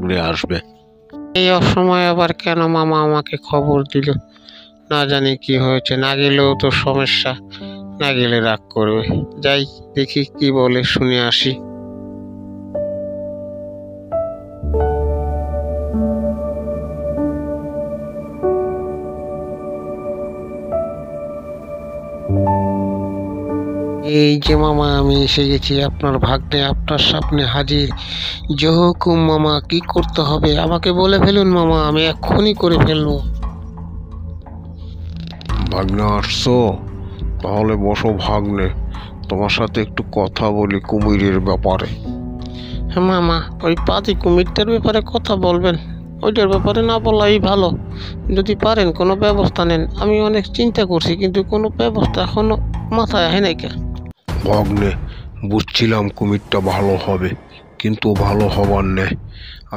ভাগ্নে আসবে। এই অসময়ে আবার কেন মামা আমাকে খবর দিল? না জানি কি হয়েছে, না গেলেও তো সমস্যা, না গেলে রাগ করবে। যাই দেখি কি বলে, শুনে আসি। এই যে মামা, আমি এসে গেছি। আপনার ভাগ্নে আপনার সামনে হাজির। যে হুকুম মামা, কি করতে হবে আমাকে বলে ফেলুন মামা, আমি এক্ষুনি করে ফেলবো। ভাগ্নে আসছো? তাহলে বসো ভাগ্নে, তোমার সাথে একটু কথা বলি কুমিরের ব্যাপারে। হ্যাঁ মামা, ওই পাতি কুমিরটার ব্যাপারে কথা বলবেন? ওইটার ব্যাপারে না বলাই ভালো। যদি পারেন কোনো ব্যবস্থা নেন। আমি অনেক চিন্তা করছি, কিন্তু কোনো ব্যবস্থা এখনো মাথায় আসে নাই। ভাগ্নে, বুঝছিলাম কুমিরটা ভালো হবে, কিন্তু ভালো হবার নেই।